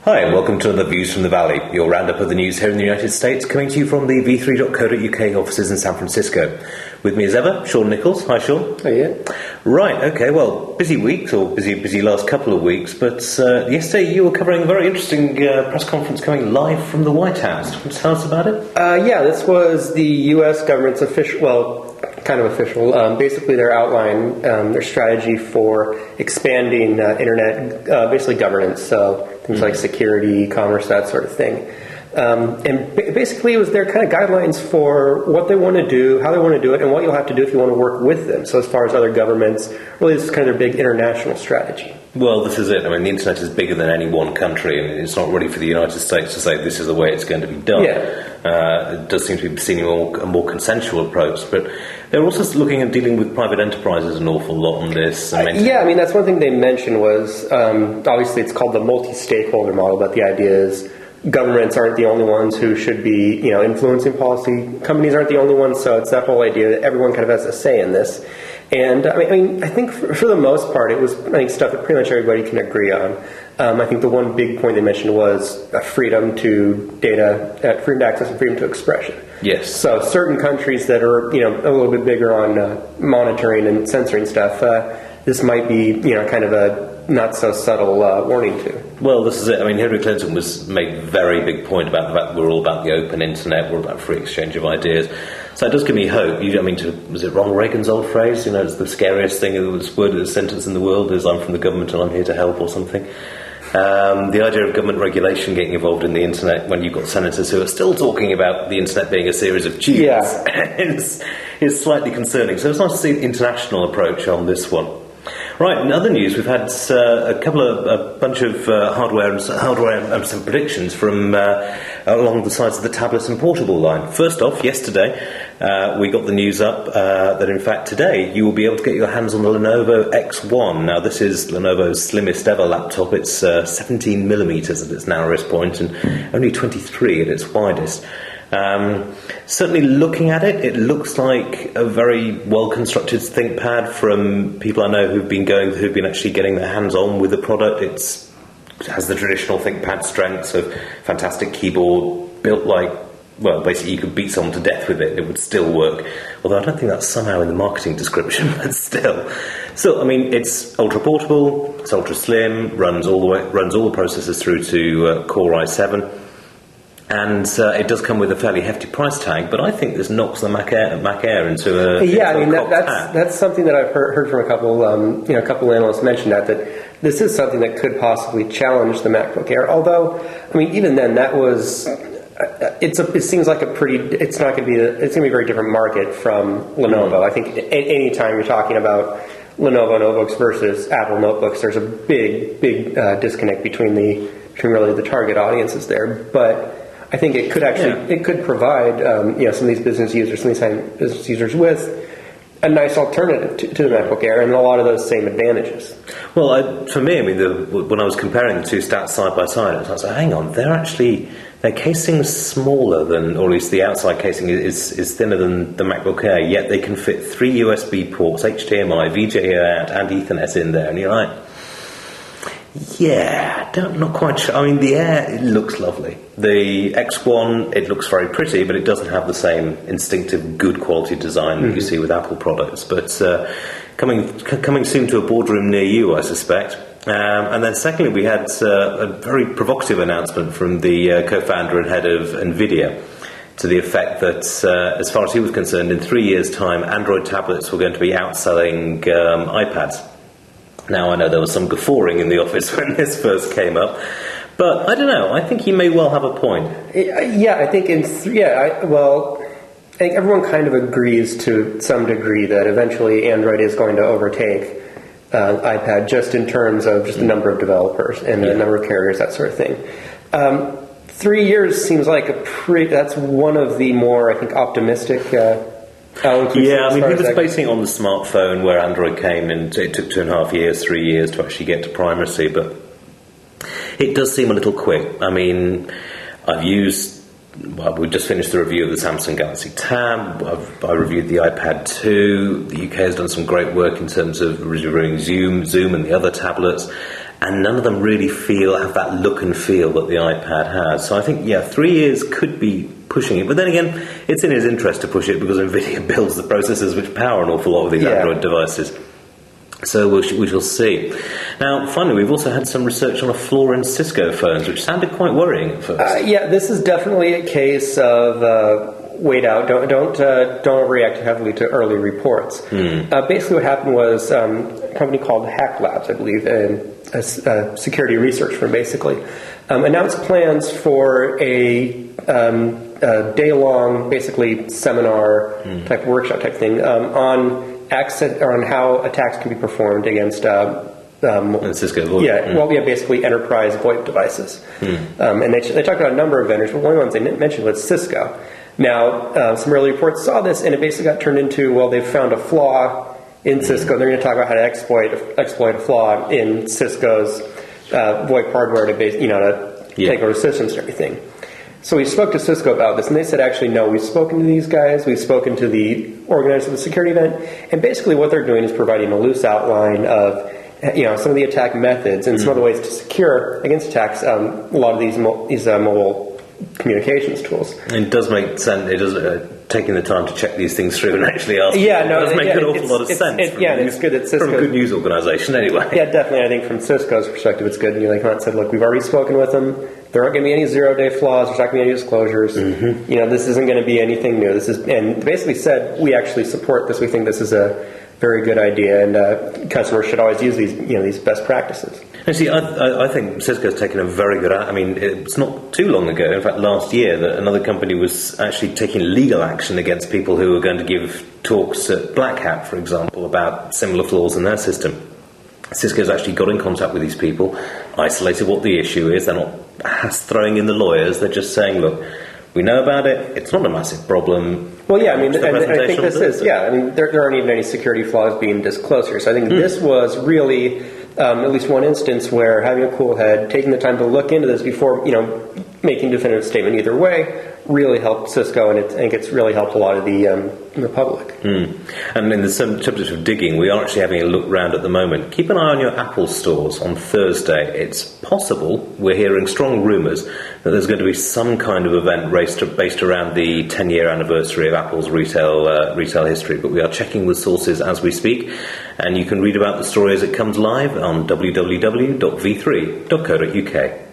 Hi, and welcome to another Views from the Valley, your roundup of the news here in the United States, coming to you from the v3.co.uk offices in San Francisco. With me as ever, Shaun Nichols. Hi, Shaun. Hi, Iain. Right, okay, well, busy weeks, or busy last couple of weeks, but yesterday you were covering a very interesting press conference coming live from the White House. Can you tell us about it? This was the U.S. government's official, basically their outline, their strategy for expanding internet, basically governance, so things like security, commerce, that sort of thing. Basically it was their kind of guidelines for what they want to do, how they want to do it, and what you'll have to do if you want to work with them. So as far as other governments, really this is kind of their big international strategy. Well, this is it. I mean, the internet is bigger than any one country, and it's not really for the United States to say this is the way it's going to be done. It does seem to be seen a more consensual approach, but they're also looking at dealing with private enterprises an awful lot on this. That's one thing they mentioned was, obviously it's called the multi-stakeholder model, but the idea is governments aren't the only ones who should be, influencing policy. Companies aren't the only ones, so it's that whole idea that everyone kind of has a say in this. And I think for the most part, it was stuff that pretty much everybody can agree on. I think the one big point they mentioned was freedom to data, freedom to access, and freedom to expression. Yes. So certain countries that are a little bit bigger on monitoring and censoring stuff, this might be kind of a not so subtle warning to. Well, this is it. I mean, Hillary Clinton made a very big point about the fact that we're all about the open internet, we're about free exchange of ideas. So it does give me hope. Was it Ronald Reagan's old phrase? It's the scariest thing, the sentence in the world is "I'm from the government and I'm here to help" or something. The idea of government regulation getting involved in the internet when you've got senators who are still talking about the internet being a series of tubes is slightly concerning. So it's nice to see an international approach on this one. Right, in other news, we've had a bunch of hardware and some predictions from along the sides of the tablets and portable line. First off, yesterday we got the news up that in fact today you will be able to get your hands on the Lenovo X1. Now this is Lenovo's slimmest ever laptop. It's 17 millimeters at its narrowest point and only 23 at its widest. Certainly looking at it, it looks like a very well-constructed ThinkPad from people I know who've been actually getting their hands on with the product. It has the traditional ThinkPad strengths of fantastic keyboard, built like, well, basically you could beat someone to death with it, it would still work. Although I don't think that's somehow in the marketing description, but still. So, it's ultra-portable, it's ultra-slim, runs all the processors through to Core i7. And it does come with a fairly hefty price tag, but I think this knocks the Mac Air into a that's something that I've heard from a couple analysts mention that this is something that could possibly challenge the MacBook Air. Although, even then, that was it seems like it's going to be a very different market from Lenovo. I think any time you're talking about Lenovo notebooks versus Apple notebooks, there's a big disconnect between really the target audiences there, but I think it could provide some of these business users with a nice alternative to the MacBook Air and a lot of those same advantages. Well, for me, when I was comparing the two stats side by side, I was like, hang on, their casing's smaller than, or at least the outside casing is thinner than the MacBook Air, yet they can fit 3 USB ports, HDMI, VGA out, and Ethernet in there, and you're like, not quite sure. The Air, it looks lovely. The X1, it looks very pretty, but it doesn't have the same instinctive, good quality design that you see with Apple products. But coming soon to a boardroom near you, I suspect. And then secondly, we had a very provocative announcement from the co-founder and head of NVIDIA to the effect that, as far as he was concerned, in 3 years' time, Android tablets were going to be outselling iPads. Now, I know there was some guffawing in the office when this first came up, but I don't know. I think he may well have a point. I think I think everyone kind of agrees to some degree that eventually Android is going to overtake iPad, just in terms of just the number of developers and the number of carriers, that sort of thing. 3 years seems like that's one of the more, I think, optimistic. He was basing it on the smartphone where Android came, and it took 2.5 years, 3 years to actually get to primacy, but it does seem a little quick. We just finished the review of the Samsung Galaxy Tab. I reviewed the iPad 2. The UK has done some great work in terms of reviewing Zoom and the other tablets. and none of them really have that look and feel that the iPad has. So I think, 3 years could be pushing it. But then again, it's in his interest to push it because NVIDIA builds the processors which power an awful lot of these Android devices. So we shall see. Now, finally, we've also had some research on a flaw in Cisco phones, which sounded quite worrying at first. This is definitely a case of wait out. Don't react heavily to early reports. Basically, what happened was a company called Hack Labs, I believe, a security research firm, basically, announced plans for a day-long, basically seminar type workshop type thing on how attacks can be performed against Cisco VoIP. Basically enterprise VoIP devices. And they talked about a number of vendors, but one of the ones they mentioned was Cisco. Now, some early reports saw this, and it basically got turned into, they've found a flaw in Cisco. They're going to talk about how to exploit a flaw in Cisco's VoIP hardware to take over systems and everything. So we spoke to Cisco about this, and they said, actually, no, we've spoken to these guys, we've spoken to the organizers of the security event, and basically what they're doing is providing a loose outline of some of the attack methods and some of the ways to secure against attacks a lot of these mobile communications tools. It does make sense. It does taking the time to check these things through and actually ask. It does make an awful lot of sense. It's good that Cisco, from a good news organisation, anyway. Yeah, definitely. I think from Cisco's perspective, it's good. And you come out and said, look, we've already spoken with them. There aren't going to be any zero-day flaws. There's not going to be any disclosures. This isn't going to be anything new. And basically said, we actually support this. We think this is a very good idea, and customers should always use these best practices. Actually, I think Cisco's taken a very good. It's not too long ago, in fact last year, that another company was actually taking legal action against people who were going to give talks at Black Hat, for example, about similar flaws in their system. Cisco's actually got in contact with these people, isolated what the issue is. They're not throwing in the lawyers. They're just saying, look, we know about it. It's not a massive problem. Well, yeah, and I think this is, there aren't even any security flaws being disclosed here. So I think this was really at least one instance where having a cool head, taking the time to look into this before, making a definitive statement either way, really helped Cisco, and I think it's really helped a lot of the public. And in the subject of digging, we are actually having a look round at the moment. Keep an eye on your Apple stores on Thursday. It's possible, we're hearing strong rumours, that there's going to be some kind of event based around the 10-year anniversary of Apple's retail history, but we are checking with sources as we speak, and you can read about the story as it comes live on www.v3.co.uk.